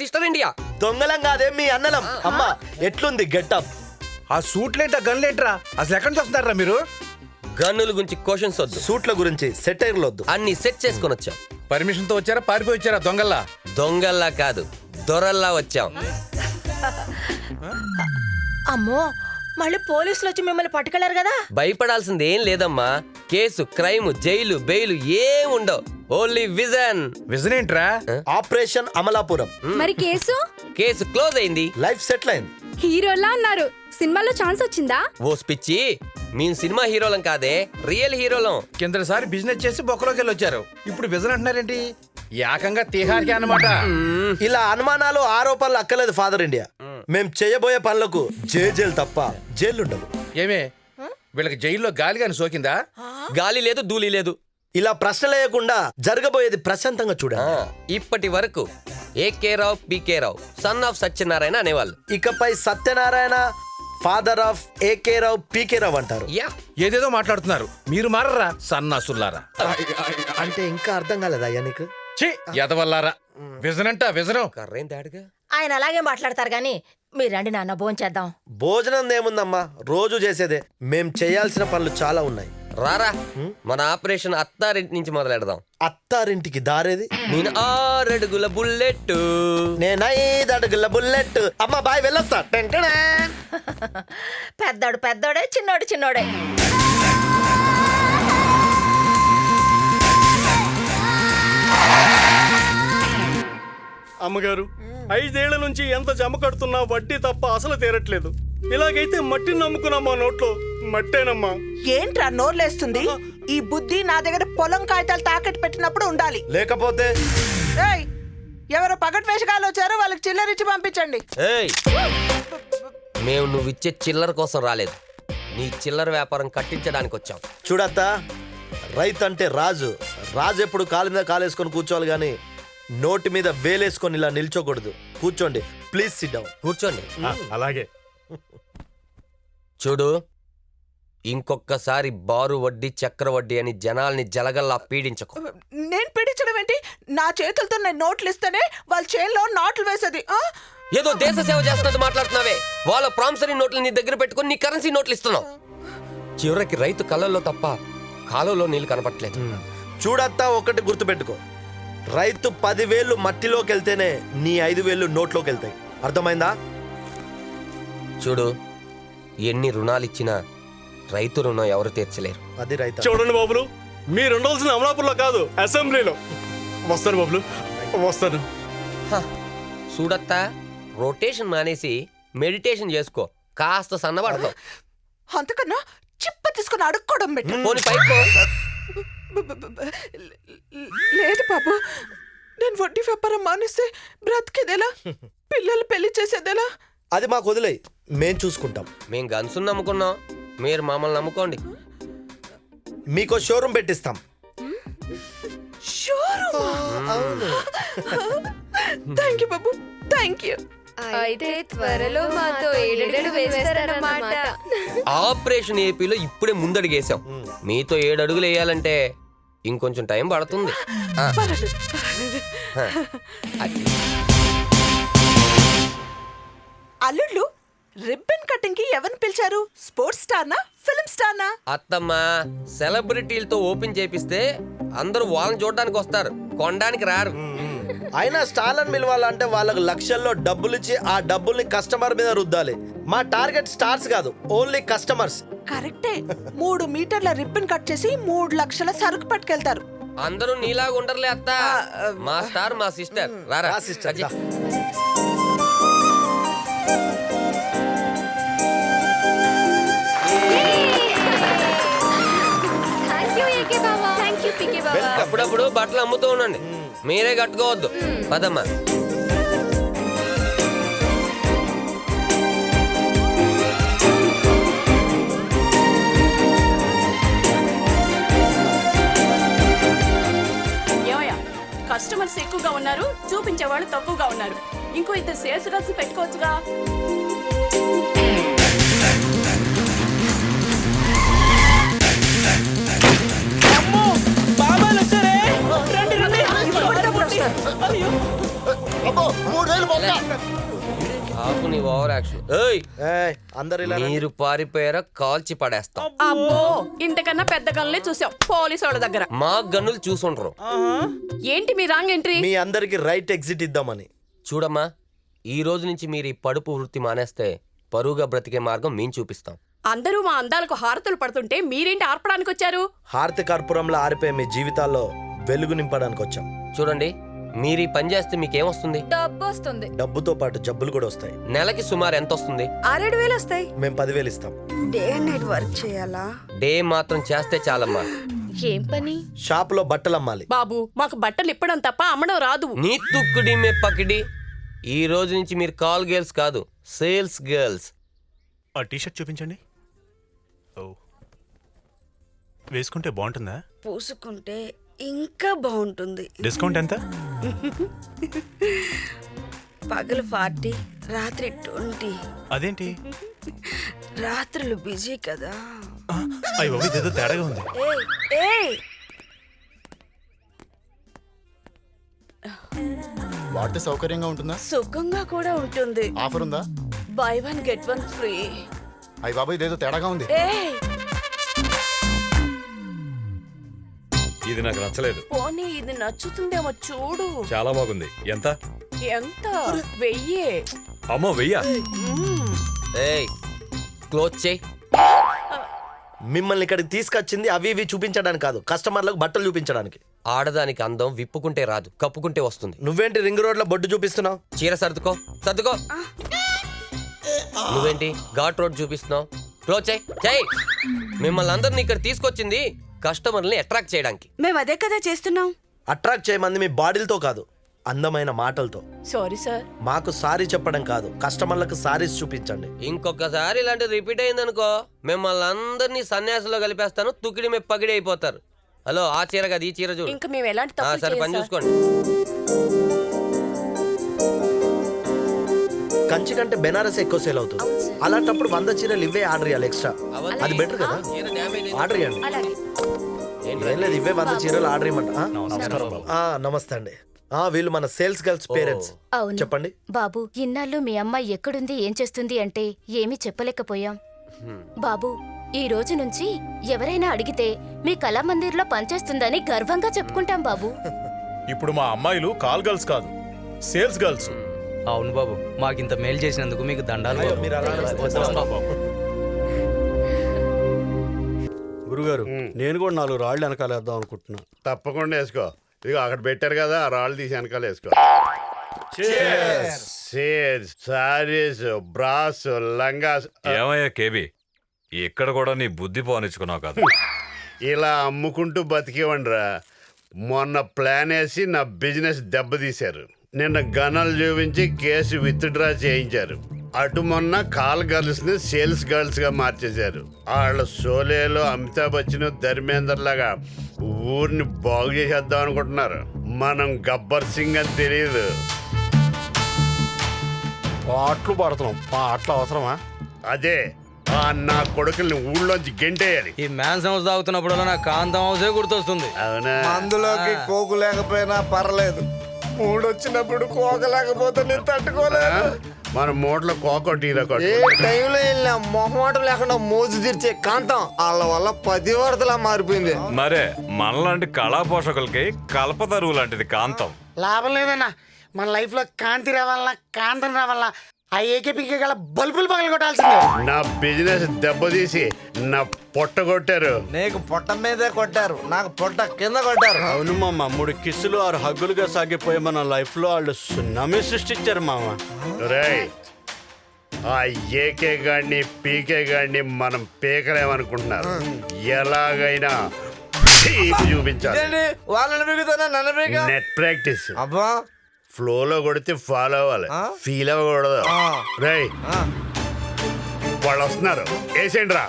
Sister India దొంగలం కాదే మీ అన్నలం. అమ్మా ఎట్లుంది గెటప్? ఆ సూట్లేంటా గన్లేంట్రా? అసలు ఎక్కడి నుంచి వస్తున్నారా మీరు? గన్నుల గురించి క్వశ్చన్స్ వద్దు, సూట్ల గురించి సెటైర్లు వద్దు. అన్ని సెట్ చేసుకొని వచ్చాం. పర్మిషన్ తో వచ్చారా, పారిపోయి వచ్చారా? దొంగల్లా? దొంగల్లా కాదు, దొరల్లా వచ్చాం. అమ్మో, మళ్ళీ పోలీసులు వచ్చి మిమ్మల్ని పట్టుకెళ్లారు కదా? భయపడాల్సింది ఏం లేదమ్మా. కేసు, క్రైమ్, జైలు, బెయిలు ఏం ఉండవు. Only vision. విజన్ ఏంట్రా? ఆపరేషన్ అమలాపురం. మరి కేసు? కేసు క్లోజ్ అయింది. లైఫ్ సెటిల్ అయింది. హీరోలా ఉన్నారు, సినిమాలో ఛాన్స్ వచ్చిందా? ఓ పిచ్చి, మేము సినిమా హీరోలం కాదే, రియల్ హీరోలం. కిందసారి బిజినెస్ చేసి బొక్కలోకి వెళ్ళి వచ్చారు, ఇప్పుడు విజన్ అంటున్నారేంటి? ఏకంగా తీహార్కి అన్నమాట. ఇలా అనుమానాలు ఆరోపణలు అక్కలేదు ఫాదర్ ఇండియా. మేం చేయబోయే పనులకు జైలు తప్ప జైలుండవు. ఏమే వీళ్ళకి జైల్లో గాలి గాని సోకిందా? గాలి లేదు, ధూళి లేదు. ఇలా ప్రశ్నలేయకుండా జరగబోయేది ప్రశాంతంగా చూడండి. ఇప్పటి వరకు AK Rao, PK Rao, son of Satyanarayana అనేవాళ్ళు. ఇకపై సత్యనారాయణ ఫాదర్ ఆఫ్ ఏకే రావు, పీకే రావు అంటారు. యా, ఏదేదో మాట్లాడుతున్నారు, మీరు మారరా సన్నాసుల్లారా. అంటే ఇంకా అర్థం కాలేదా అయ్యా నీకు? ఛీ ఎదవల్లారా. విజన్ అంట విజనం. కర్రేం దాడిగా. ఆయన అలాగే మాట్లాడతారు గాని మీరు రండి నాన్న, భోంచేద్దాం. భోజనం ఏముందమ్మా, రోజు చేసేదే. మేం చేయాల్సిన పనులు చాలా ఉన్నాయి. రారా, మన ఆపరేషన్ అత్తారింటి నుంచి మొదలెడదాం. అత్తారింటికి దారేది? నేను 6 అడుగుల బుల్లెట్, నేను 5 అడుగుల బుల్లెట్. అమ్మా బాయ్, వెళ్ళొస్తా. పెద్దోడు పెద్దోడే, చిన్నోడు చిన్నోడే. అమ్మగారు, 5 ఏళ్ల నుంచి ఎంత జమ కడుతున్నా వడ్డీ తప్ప అసలు తీరట్లేదు. ఇలాగైతే మట్టిని నమ్ముకున్నా మా నోట్లో మట్టేనమ్మా. ఏంట్రా నోర్లేస్తుంది? ఈ బుద్ధి నా దగ్గర పొలం కాగితాలు తాకట్టు పెట్టినప్పుడు ఉండాలి. లేకపోతే ఏయ్, ఎవరో పగటి వేషగాళ్ళు వచ్చారో వాళ్ళకి చిల్లరిచ్చి పంపించండి. ఏయ్, మేము నువ్విచ్చే చిల్లర కోసం రాలేదు, నీ చిల్లర వ్యాపారం కట్టించడానికి వచ్చాం. చూడత్తా, రైతు అంటే రాజు. రాజు ఎప్పుడు కాలు మీద కాలేసుకొని కూర్చోవాలి గాని నోటి మీద వేలేసుకొని ఇలా నిల్చోకూడదు. కూర్చోండి ప్లీజ్, సిట్ డౌన్. కూర్చోండి. అలాగే. చూడు, ఇంకొక్కసారి బారు వడ్డీ, చక్ర వడ్డీ అని జనాల్ని జలగల్లా పీడించకు. నేను పీడించడం ఏంటి? నా చేతులతో నేను నోట్లు ఇస్తేనే వాళ్ళ చేతిలో నాట్లు వేసేది. ఏదో దేశ సేవ చేస్తున్నట్టు మాట్లాడుతున్నావే. వాళ్ళ ప్రామిసరీ నోట్లు నీ దగ్గర పెట్టుకుని నీ కరెన్సీ నోట్లు ఇస్తున్నావు. చివరికి రైతు కళ్ళల్లో తప్ప కాలువలో నీళ్లు కనపట్లేదు. చూడత్తా, ఒకటి గుర్తుపెట్టుకో, రైతు 10,000 మట్టిలోకి వెళ్తేనే నీ 5,000 నోట్లోకి వెళ్తాయి. అర్థమైందా? చూడు, ఎన్ని రుణాలిచ్చినా రైతు రుణం ఎవరు తీర్చలేరు. అది రైతు. చూడండి బాబులు, మీరు ఉండాల్సిన అమలాపురంలో కాదు, అసెంబ్లీలో. వస్తాను బాబులు, వస్తాను. చూడత్తా, రొటేషన్ మానేసి మెడిటేషన్ చేసుకో, కాస్త సన్నబడతావు. అంతకన్నా చిప్ప తీసుకుని అడుక్కోవడం పెట్టు. పోనీ పైకో. లేదు బాబు, నేను వడ్డీ వ్యాపారం మానేస్తే బ్రతికేదేలా? పిల్లలు పెళ్లి చేసేదేలా? అది మాకు వదిలేయి, మేం చూసుకుంటాం. మేం గన్స్ నమ్ముకున్నాం, మీరు మమ్మల్ని నమ్ముకోండి. మీకో షోరూమ్ పెట్టిస్తాం. థ్యాంక్ యూ బాబు, థ్యాంక్ యూ. అయితే త్వరలో మాతో ఏడడుగులు వేస్తారన్నమాట. ఆపరేషన్ ఏపీలో ఇప్పుడే ముందడుగేసాం. మీతో 7 అడుగులు వేయాలంటే ఇంకొంచెం టైం పడుతుంది. అల్లుళ్ళు, రిబ్బన్ కటింగ్ కి ఎవరిని పిలిచారు? స్పోర్ట్స్ స్టార్నా, ఫిల్మ్ స్టార్నా? అత్తమ్మ, సెలబ్రిటీలతో ఓపెన్ చేపిస్తే అందరూ వాళ్ళని చూడడానికి వస్తారు, కొనడానికి రారు. అయినా స్టార్లను పిలవాలంటే వాళ్ళకు లక్షల్లో డబ్బులు ఇచ్చి ఆ డబ్బుల్ని కస్టమర్ మీద రుద్దాలి. మా టార్గెట్ స్టార్స్ కాదు, ఓన్లీ కస్టమర్స్. కరెక్టే. 3 మీటర్ల రిబ్బన్ కట్ చేసి 3 లక్షల సరుకు పట్టుకెళ్తారు. అందరూ నీలాగా ఉండర్లే అత్త. మా స్టార్ మా సిస్టర్. రారా సిస్టర్. అప్పుడప్పుడు బట్టలు అమ్ముతూ ఉండండి, మీరే కట్టుకోవద్దు. పదమ్మా. కస్టమర్స్ ఎక్కువగా ఉన్నారు, చూపించే వాళ్ళు తక్కువగా ఉన్నారు. ఇంకో 2 సేల్స్ గర్ల్స్ పెట్టుకోవచ్చుగా. అమ్మో ఆపు నీ ఓవర్ యాక్షన్. ఏయ్, ఏయ్, అందరు ఇలా రండి. మీరు పారిపోయారా కాల్చి పడేస్తాం. అబ్బో ఇంతకన్నా పెద్ద గన్లే చూసాం పోలీసు వాళ్ళ దగ్గర. మా గన్నులు చూసుండ్రు. ఏంటి మీ రాంగ్ ఎంట్రీ? మీ అందరికి రైట్ ఎగ్జిట్ ఇద్దామని. చూడమ్మా, ఈ రోజు నుంచి మీరు ఈ పడుపు వృత్తి మానేస్తే పరువుగా బ్రతికే మార్గం మేము చూపిస్తాం. అందరూ మా అందాలకు హారతులు పడుతుంటే మీరేంటి ఆర్పడానికి వచ్చారు? హారతి కర్పూరంలో ఆరిపోయే మీ జీవితాల్లో వెలుగు నింపడానికి వచ్చాం. చూడండి, మీరు ఈ పని చేస్తే మీకేమొస్తుంది? డబ్బు వస్తుంది. డబ్బుతో పాటు జబ్బులు కూడా వస్తాయి. నెలకి సుమారు ఎంత వస్తుంది? 6,000 వస్తాయి. మేము 10,000 ఇస్తాం. డే అండ్ నైట్ వర్క్ చేయాలా? డే మాత్రం చేస్తే చాలమ్మా. ఏం పని? షాప్ లో బట్టలు అమ్మాలి. బాబు మాకు బట్టలు ఇప్పడం తప్ప అమ్మడం రాదు. నీ తుక్కుడి మే పకిడి. ఈ రోజు నుంచి మీరు కాల్ గర్ల్స్ కాదు, సేల్స్ గర్ల్స్. ఆ టీషర్ట్ చూపించండి. ఓ, వేసుకుంటే బాగుంటుందా? పూసుకుంటే ఇంకా బాగుంటుంది. డిస్కౌంట్ ఎంత? పగలు 40, రాత్రి 20. అదేంటి? రాత్రులు బిజీ కదా. అయ్యో, ఇదేదో తేడాగా ఉంది. ఏయ్, ఏయ్. వాటి సౌకర్యంగా ఉంటుందా? సుఖంగా కూడా ఉంటుంది. ఆఫర్ ఉందా? By 1 get 1 free. అయ్యి బాబు, ఇదేదో తేడాగా ఉంది. ఏయ్, ఇది నాకు నచ్చలేదు. పోనీ ఇది నచ్చుతుందేమో చూడు. చాలా బాగుంది. ఎంత? ఎంత? 1000. అమ్మో, 1000? ఏయ్, క్లోజ్ చేయి. మిమ్మల్ని ఇక్కడికి తీసుకొచ్చింది అవి ఇవి చూపించడానికి కాదు, కస్టమర్లకు బట్టలు చూపించడానికి. ఆడదానికి అందం విప్పుకుంటే రాదు, కప్పుకుంటే వస్తుంది. నువ్వేంటి రింగ్ రోడ్ లో బొడ్డు చూపిస్తున్నావు? చీర సర్దుకో, సర్దుకో. నువ్వేంటి ఘాట్ రోడ్ చూపిస్తున్నావు? క్లోజ్ చేయి, చేయి. మిమ్మల్ని అందరిని ఇక్కడ తీసుకొచ్చింది కస్టమర్ని అట్రాక్ట్ చేయడానికి. మేము అదే కదా చేస్తున్నాం. అట్రాక్ట్ చేయమంది మీ బాడీలతో కాదు, అందమైన మాటలతో. Sorry sir. మాకు సారీ చెప్పడం కాదు, కస్టమర్లకు సారీస్ చూపించండి. ఇంకొకసారి ఇలాంటి రిపీట్ అయిందనుకో మిమ్మల్ని అందరినీ సన్యాసంలో కలిపేస్తాను. తుకిడి మీ పగిడి అయిపోతారు. హలో, ఆ చీర కాదు, ఈ చీర చూడు. ఇంకా మేము ఎలాంటి ఆ, తప్పు సరే పని చూసుకోండి. కంచి కంటే బెనారస్ ఎక్కువ సేల్ అవుతుంది. అలాంటప్పుడు 100 చీరలు ఇవే ఆర్డర్ చేయాలి ఎక్స్ట్రా. అది బెటర్ కదా. చీర డ్యామేజ్ అయింది. ఆర్డర్ చేయండి. ఏం లేదు, ఇవే 100 చీరలు ఆర్డర్ ఇవ్వమంట. నమస్తే అండి. వీళ్ళు మన సేల్స్ గర్ల్స్ పేరెంట్స్. అవును. చెప్పండి బాబు, ఇన్నాళ్ళు మీ అమ్మాయి ఎక్కడుంది, ఏం చేస్తుంది అంటే ఏమీ చెప్పలేకపోయాం. బాబు, ఈ రోజు నుంచి ఎవరైనా అడిగితే మీ కళామందిర్లో పనిచేస్తుందని గర్వంగా చెప్పుకుంటాం బాబు. ఇప్పుడు మా అమ్మాయిలు కాల్ గర్ల్స్ కాదు, సేల్స్ గర్ల్స్. అవును బాబు, మాకింత మేలు చేసినందుకు మీకు దండాలు. అయ్యో, మీరు అలా గురుగారు, నేను కూడా 4 రాళ్ళు వెనకాలేద్దాం అనుకుంటున్నా. తప్పకుండా వేసుకో. ఇదిగో అక్కడ పెట్టారు కదా, ఆ రాళ్ళు తీసి వెనకాల వేసుకో. సారీస్, బ్రాస్, లంగాస్ ఏమయ్యా కేబీ, ఇక్కడ కూడా నీ బుద్ధి పోనిచ్చుకున్నావు కదా. ఇలా అమ్ముకుంటూ బతికేవండ్రా. మొన్న ప్లాన్ వేసి నా బిజినెస్ దెబ్బతీశారు. నిన్న గన్నలు చూపించి కేసు విత్డ్రా చేయించారు. అటు మొన్న కాల్ గర్ల్స్ ని సేల్స్ గర్ల్స్ గా మార్చేశారు. వాళ్ళ షోలేలో అమితాబ్ బచ్చన్, ధర్మేందర్ లాగా ఊరిని బాగు చేసేద్దాం అనుకుంటున్నారు. మనం గబ్బర్ సింగ్ అని తెలియదు. పాటలు పాడుతున్నాం, పాటలు అవసరమా? అదే నా కొడుకుల్ని ఊళ్ళోంచి గెంటేయాలి. ఈ మ్యాన్స్ హౌస్ తాగుతున్నప్పుడు నా కాంతం హౌసే గుర్తొస్తుంది. అవునా? అందులోకి కోకు లేకపోయినా పర్లేదు, మూడొచ్చినప్పుడు కోక లేకపోతే నేను తట్టుకోలేదు. మన మూటలో కోకొట్టిరా ఏ టైంలో వెళ్ళినా మొహమాటం లేకుండా మోజు తీర్చే కాంతం వాళ్ళ వల్ల 10 వరదలా మారిపోయింది. మరే మనలాంటి కళా పోషకులకి కల్పతరువు లాంటిది కాంతం. లాభం లేదన్నా, మన లైఫ్ లో కాంతి రావాలన్నా, కాంతం రావాలన్నా ఆ ఏకేపీకే గల బల్బులు పగల కొట్టాల్సిందే. నా బిజినెస్ దెబ్బతీసి నా పొట్ట కొట్టారు. నీకు పొట్ట మీదే కొట్టారు, నాకు పొట్ట కింద కొట్టారు. అవును మామ, 3 కిస్సులు 6 హగ్గులుగా సాగిపోయే మన లైఫ్ లో వాళ్ళు సునామీ సృష్టించారు మామ. రేయ్, ఆ ఏకే గాడిని పీకే గాడిని మనం పీకలేమనుకుంటున్నారు. ఎలాగైనా పీకి చూపించాలి. వాళ్ళని పీకుతానా, నన్ను పీక? Net practice. అబ్బా, ఫ్లోలో కొడితే ఫాలో అవ్వాలి, ఫీల్ అవ్వకూడదు. రేయ్, వాళ్ళు వస్తున్నారు, వేసేయండి రా.